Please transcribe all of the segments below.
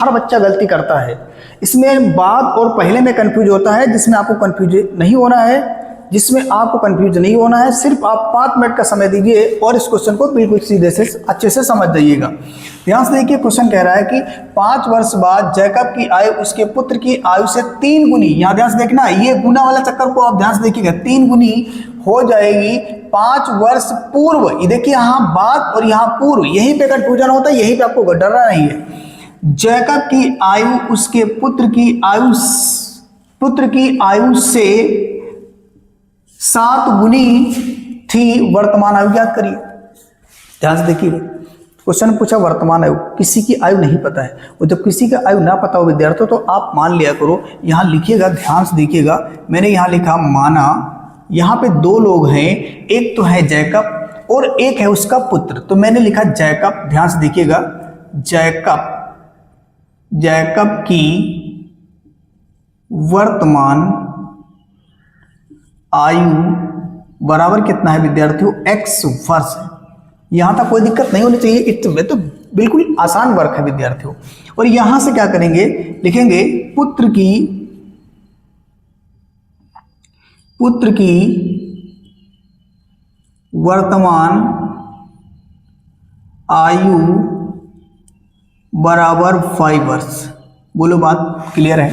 हर बच्चा गलती करता है। इसमें बाद और पहले में कंफ्यूज होता है, जिसमें आपको कंफ्यूज नहीं होना है, सिर्फ आप 5 मिनट का समय दीजिए और इस क्वेश्चन को बिल्कुल सीधे से अच्छे से समझ जाइएगा। ध्यान से देखिए, क्वेश्चन कह रहा है कि 5 वर्ष बाद जैकब की आयु उसके पुत्र की आयु से 3 गुनी, यहाँ ध्यान से देखना, ये गुना वाला चक्कर को आप ध्यान से देखिएगा, 3 गुनी हो जाएगी 5 वर्ष पूर्व। ये देखिए यहाँ बाद और यहाँ पूर्व, यहीं पे कंफ्यूजन होता है, यहीं पे आपको डरना नहीं है। जैकब की आयु उसके पुत्र की आयु से 7 गुनी थी, वर्तमान आयु ज्ञात करिए। ध्यान से देखिए, क्वेश्चन पूछा वर्तमान आयु, किसी की आयु नहीं पता है, और जब किसी का आयु ना पता हो विद्यार्थियों तो आप मान लिया करो। यहाँ लिखिएगा, ध्यान से देखिएगा, मैंने यहाँ लिखा माना, यहाँ पे 2 लोग हैं, एक तो है जैकब और एक है उसका पुत्र, तो मैंने लिखा जैकब। ध्यान से देखिएगा, जैकब की वर्तमान आयु बराबर कितना है विद्यार्थियों, x वर्ष है। यहां तक कोई दिक्कत नहीं होनी चाहिए, इतना तो बिल्कुल आसान वर्क है विद्यार्थियों। और यहां से क्या करेंगे, लिखेंगे पुत्र की वर्तमान आयु बराबर 5 वर्ष। बोलो, बात क्लियर है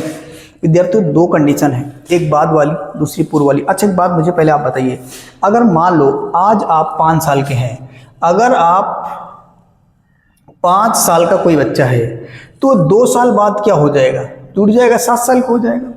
विद्यार्थियों? 2 कंडीशन है, एक बाद वाली, दूसरी पूर्व वाली। अच्छा, एक बात मुझे पहले आप बताइए, अगर मान लो आज आप 5 साल के हैं, अगर आप 5 साल का कोई बच्चा है तो 2 साल बाद क्या हो जाएगा, टूट जाएगा, 7 साल का हो जाएगा।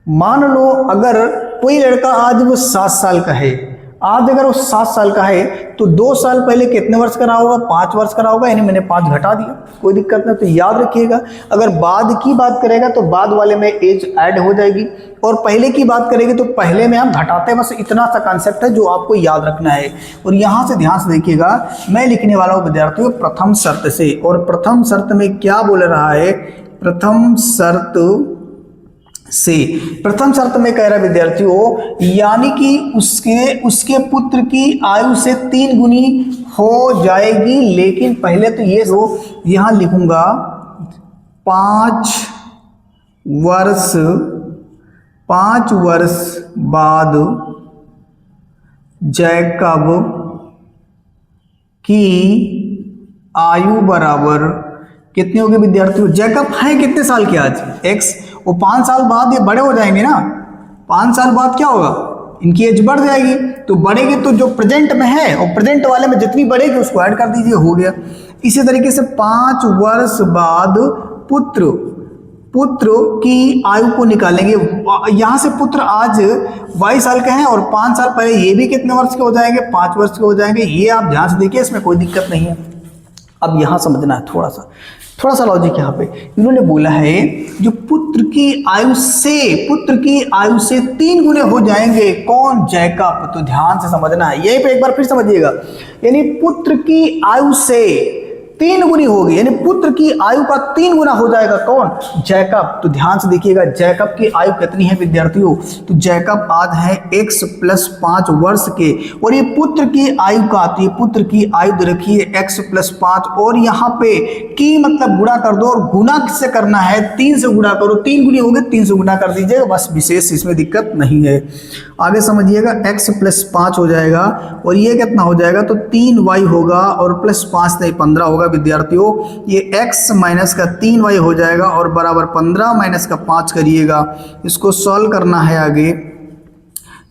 मान लो अगर कोई लड़का आज वो 7 साल का है, आज अगर वो 7 साल का है तो 2 साल पहले कितने वर्ष का रहा होगा, 5 वर्ष का रहा होगा, यानी मैंने 5 घटा दिया, कोई दिक्कत नहीं। तो याद रखिएगा, अगर बाद की बात करेगा तो बाद वाले में एज ऐड हो जाएगी, और पहले की बात करेगी तो पहले में हम घटाते हैं, बस इतना सा कॉन्सेप्ट है जो आपको याद रखना है। और यहाँ से ध्यान से देखिएगा, मैं लिखने वाला हूँ विद्यार्थियों प्रथम शर्त से, और प्रथम शर्त में क्या बोल रहा है, प्रथम शर्त में कह रहा है विद्यार्थियों, यानी कि उसके पुत्र की आयु से 3 गुनी हो जाएगी। लेकिन पहले तो ये यहां लिखूंगा 5 वर्ष बाद जैकब की आयु बराबर कितनी होगी विद्यार्थियों, जैकब है कितने साल के आज, x, वो 5 साल बाद ये बड़े हो जाएंगे ना, 5 साल बाद क्या होगा, इनकी एज बढ़ जाएगी, तो बढ़ेगी तो जो प्रेजेंट में है और प्रेजेंट वाले में जितनी बढ़ेगी उसको ऐड कर दीजिए, हो गया। इसी तरीके से 5 वर्ष बाद पुत्र की आयु को निकालेंगे। यहाँ से पुत्र आज 22 साल के हैं और 5 साल पहले ये भी कितने वर्ष के हो जाएंगे, 5 वर्ष के हो जाएंगे। ये आप ध्यान से देखिए, इसमें कोई दिक्कत नहीं है। अब यहाँ समझना है थोड़ा सा लॉजिक। यहाँ पे इन्होंने बोला है जो पुत्र की आयु से 3 गुने हो जाएंगे, कौन, जैकब। तो ध्यान से समझना है, यहीं पे एक बार फिर समझिएगा, यानी पुत्र की आयु से 3 गुनी होगी, यानी पुत्र की आयु का 3 गुना हो जाएगा, कौन, जैकब। तो ध्यान से देखिएगा, जैकब की आयु कितनी है विद्यार्थियों, तो जैकब आज है x + 5 वर्ष के, और ये पुत्र की आयु का, तो ये पुत्र की आयु रखिए x + 5, और यहाँ पे की मतलब गुणा कर दो, और गुणा किससे करना है, 3 से गुणा करो, 3 गुनी हो गए, 3 से गुणा कर दीजिएगा, बस, विशेष इसमें दिक्कत नहीं है। आगे समझिएगा, x + 5 हो जाएगा, और ये कितना हो जाएगा, तो 3y होगा, और +5 नहीं 15 होगा विद्यार्थियों। ये x माइनस का 3y हो जाएगा, और बराबर 15 माइनस का 5 करिएगा, इसको सॉल्व करना है आगे।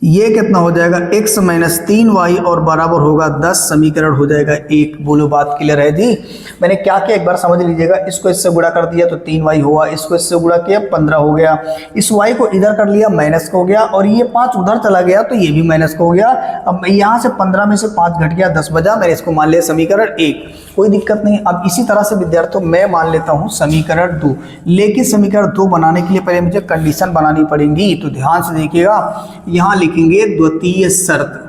ये कितना हो जाएगा, x माइनस 3y, और बराबर होगा 10, समीकरण हो जाएगा 1। बोलो, बात क्लियर है जी। मैंने क्या किया एक बार समझ लीजिएगा, इसको इससे गुणा कर दिया तो 3y हुआ, इसको इससे गुणा किया 15 हो गया, इस y को इधर कर लिया माइनस का हो गया, और ये 5 उधर चला गया तो ये भी माइनस का हो गया। अब यहाँ से 15 में से 5 घट गया, 10 बचा, मैंने इसको मान लिया समीकरण 1, कोई दिक्कत नहीं। अब इसी तरह से विद्यार्थियों मैं मान लेता हूँ समीकरण 2, लेकिन समीकरण 2 बनाने के लिए पहले मुझे कंडीशन बनानी पड़ेगी। तो ध्यान से देखिएगा, यहाँ लिखेंगे द्वितीय शर्त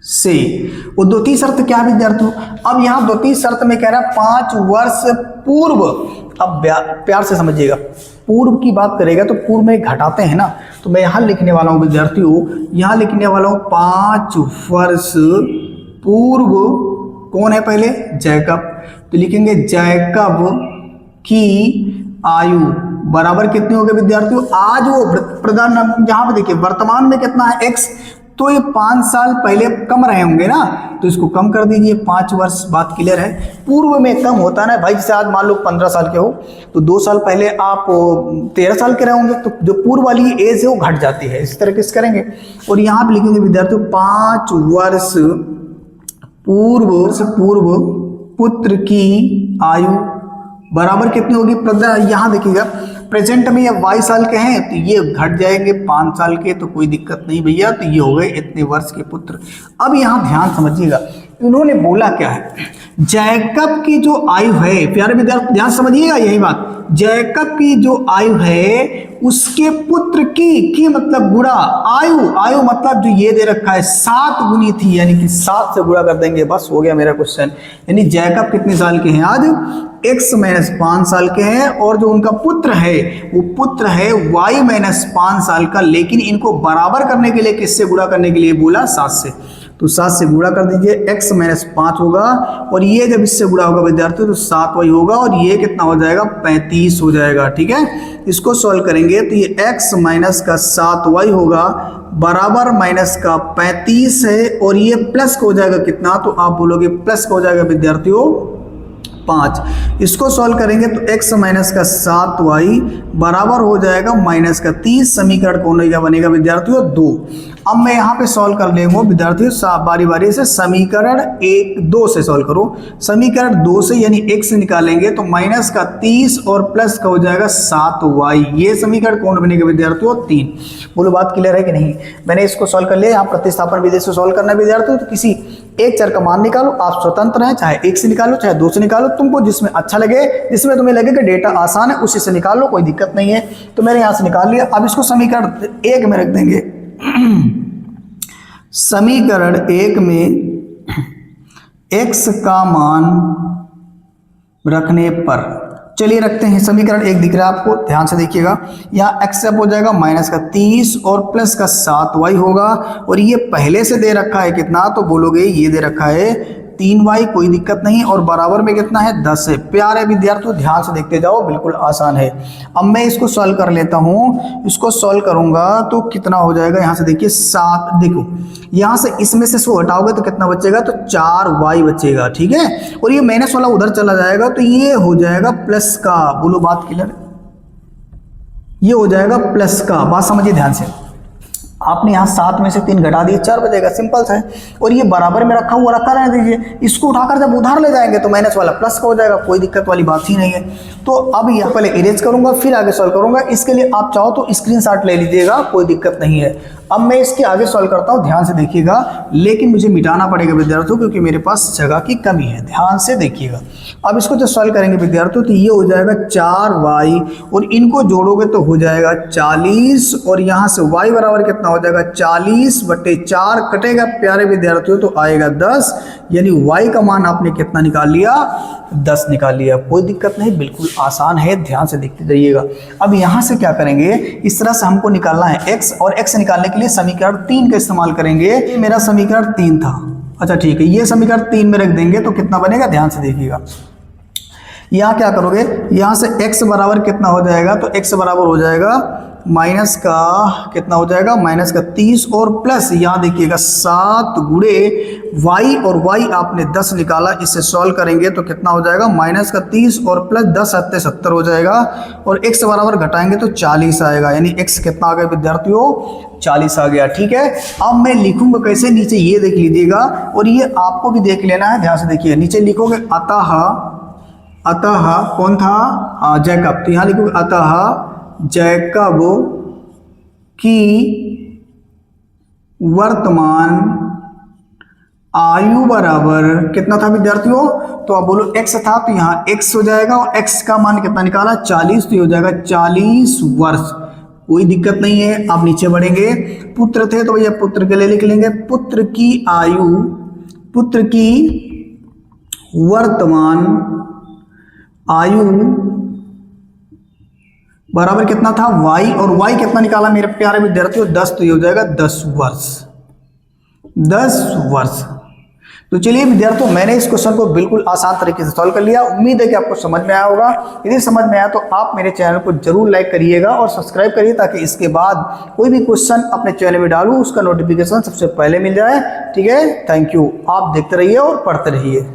से, वो द्वितीय शर्त क्या है विद्यार्थियों, अब यहाँ द्वितीय शर्त में कह रहा है 5 वर्ष पूर्व। अब प्यार से समझिएगा, पूर्व की बात करेगा तो पूर्व में घटाते हैं ना, तो मैं यहाँ लिखने वाला हूँ विद्यार्थियों, यहाँ लिखने वाला हूँ 5 वर्ष पूर्व कौन है पहले? जैकब। तो लिखेंगे जैकब की आयु बराबर कितनी हो गई विद्यार्थियों? आज वो प्रधान, यहाँ पे देखिए वर्तमान में कितना है x, तो ये 5 साल पहले कम रहे होंगे ना, तो इसको कम कर दीजिए 5 वर्ष। बात क्लियर है? पूर्व में कम होता है ना भाई, जैसे आज मान लो 15 साल के हो तो 2 साल पहले आप 13 साल के रहे होंगे, तो जो पूर्व वाली एज है वो घट जाती है। इस तरह से करेंगे। और यहाँ पे लिखेंगे विद्यार्थियों 5 वर्ष पूर्व पुत्र की आयु बराबर कितनी होगी? यहाँ देखिएगा प्रेजेंट में ये 22 साल के हैं तो ये घट जाएंगे 5 साल के, तो कोई दिक्कत नहीं भैया, तो ये हो गए इतने वर्ष के पुत्र। अब यहाँ ध्यान समझिएगा, इन्होंने बोला क्या है? जैकब की जो आयु है, प्यारे विद्यार्थी ध्यान समझिएगा यही बात, जैकब की जो आयु है उसके पुत्र की मतलब गुणा आयु मतलब जो ये दे रखा है 7 गुनी थी, यानी कि 7 से गुणा कर देंगे, बस हो गया मेरा क्वेश्चन। यानी जैकब कितने साल के हैं आज? x माइनस 5 साल के हैं, और जो उनका पुत्र है वो पुत्र है y माइनस 5 साल का। लेकिन इनको बराबर करने के लिए किससे गुणा करने के लिए बोला? 7 से। तो 7 से गुणा कर दीजिए, x माइनस 5 होगा, और ये जब इससे गुणा होगा विद्यार्थियों तो 7y होगा, और ये कितना हो जाएगा? 35 हो जाएगा। ठीक है, इसको सॉल्व करेंगे तो ये x माइनस का 7y होगा बराबर माइनस का 35 है, और ये प्लस का हो जाएगा कितना? तो आप बोलोगे प्लस का हो जाएगा विद्यार्थियों 5। इसको सॉल्व करेंगे तो x माइनस का 7y बराबर हो जाएगा माइनस का 30। समीकरण कौन बनेगा विद्यार्थियों? 2। अब मैं यहाँ पे सॉल्व कर लेंगे विद्यार्थियों बारी बारी से। समीकरण 2 से सॉल्व करो। समीकरण 2 से यानी x निकालेंगे तो माइनस का 30 और प्लस का हो जाएगा 7y। ये समीकरण कौन बनेगा विद्यार्थियों? 3। बोलो बात क्लियर है कि नहीं? मैंने इसको सॉल्व कर लिया। यहाँ प्रतिस्थापन विधि से सॉल्व करना है विद्यार्थियों, तो किसी एक चर का मान निकालो, आप स्वतंत्र हैं, चाहे 1 से निकालो चाहे 2 से निकालो, तुमको जिसमें अच्छा लगे, जिसमें तुम्हें लगे कि डेटा आसान है उसी से निकाल लो, कोई दिक्कत नहीं है। तो मैंने यहाँ से निकाल लिया। अब इसको समीकरण 1 में रख देंगे। समीकरण 1 में x का मान रखने पर, चलिए रखते हैं। समीकरण 1 दिख रहा है आपको, ध्यान से देखिएगा। यहाँ x अब हो जाएगा माइनस का 30 और प्लस का 7y होगा, और ये पहले से दे रखा है कितना? तो बोलोगे ये दे रखा है 3y, कोई दिक्कत नहीं, और बराबर में कितना है? 10 है। प्यारे विद्यार्थियों ध्यान से देखते जाओ, बिल्कुल आसान है। अब मैं इसको सॉल्व कर लेता हूँ। इसको सॉल्व करूंगा तो कितना हो जाएगा? यहाँ से देखिए 7, देखो यहाँ से इसमें से 100 हटाओगे तो कितना बचेगा? तो 4y बचेगा। ठीक है, और ये माइनस वाला उधर चला जाएगा तो ये हो जाएगा प्लस का। बोलो बात क्लियर? ये हो जाएगा प्लस का। बात समझिए ध्यान से। आपने यहाँ 7 में से 3 घटा दिए, 4 बचेगा, सिंपल सा है। और ये बराबर में रखा हुआ रखा रहने दीजिए। इसको उठाकर जब उधार ले जाएंगे तो माइनस वाला प्लस का हो जाएगा, कोई दिक्कत वाली बात ही नहीं है। तो अब यहाँ पहले इरेज करूंगा फिर आगे सॉल्व करूंगा। इसके लिए आप चाहो तो स्क्रीनशॉट ले लीजिएगा, कोई दिक्कत नहीं है। अब मैं इसके आगे सॉल्व करता हूँ, ध्यान से देखिएगा। लेकिन मुझे मिटाना पड़ेगा विद्यार्थियों, क्योंकि मेरे पास जगह की कमी है। ध्यान से देखिएगा। अब इसको जब सॉल्व करेंगे विद्यार्थियों तो ये हो जाएगा 4y, और इनको जोड़ोगे तो हो जाएगा 40, और यहाँ से y बराबर कितना हो जाएगा? 40/4 कटेगा प्यारे विद्यार्थियों तो आएगा 10। यानी y का मान आपने कितना निकाल लिया? 10 निकाल लिया। कोई दिक्कत नहीं, बिल्कुल आसान है, ध्यान से देखते जाइएगा। अब यहाँ से क्या करेंगे? इस तरह से हमको निकालना है x, और x निकालने के लिए समीकरण 3 का इस्तेमाल करेंगे। ये मेरा समीकरण 3 था। अच्छा ठीक है, ये समीकरण 3 में रख देंगे तो कितना बनेगा? ध्यान से देखिएगा। यहाँ क्या करोगे? यहाँ से x बराबर कितना हो जाएगा? तो x बराबर हो जाएगा माइनस का कितना हो जाएगा? माइनस का 30 और प्लस यहाँ देखिएगा 7 गुणे y, और y आपने 10 निकाला। इससे सॉल्व करेंगे तो कितना हो जाएगा? माइनस का 30 और प्लस 10 7 70 हो जाएगा, और x बराबर घटाएंगे तो 40 आएगा। यानी x कितना आ गया विद्यार्थियों? 40 आ गया। ठीक है, अब मैं लिखूंगा कैसे? नीचे ये देख लीजिएगा, और ये आपको भी देख लेना है। ध्यान से देखिए, नीचे लिखोगे अतः कौन था? जैकब। तो यहाँ लिखोगे अतः जैकब की वर्तमान आयु बराबर कितना था विद्यार्थियों? तो आप बोलो x था, तो यहाँ x हो जाएगा, और x का मान कितना निकाला? 40, तो ये हो जाएगा 40 वर्ष। कोई दिक्कत नहीं है। अब नीचे बढ़ेंगे। पुत्र थे तो भैया पुत्र के लिए लिख लेंगे। पुत्र की आयु, पुत्र की वर्तमान आयु बराबर कितना था? y, और y कितना निकाला मेरे प्यारे विद्यार्थियों? 10, तो ये हो जाएगा 10 वर्ष। 10 वर्ष। तो चलिए विद्यार्थियों, मैंने इस क्वेश्चन को बिल्कुल आसान तरीके से सॉल्व कर लिया। उम्मीद है कि आपको समझ में आया होगा। यदि समझ में आया तो आप मेरे चैनल को जरूर लाइक करिएगा और सब्सक्राइब करिए, ताकि इसके बाद कोई भी क्वेश्चन अपने चैनल में डालूं उसका नोटिफिकेशन सबसे पहले मिल जाए। ठीक है, थैंक यू। आप देखते रहिए और पढ़ते रहिए।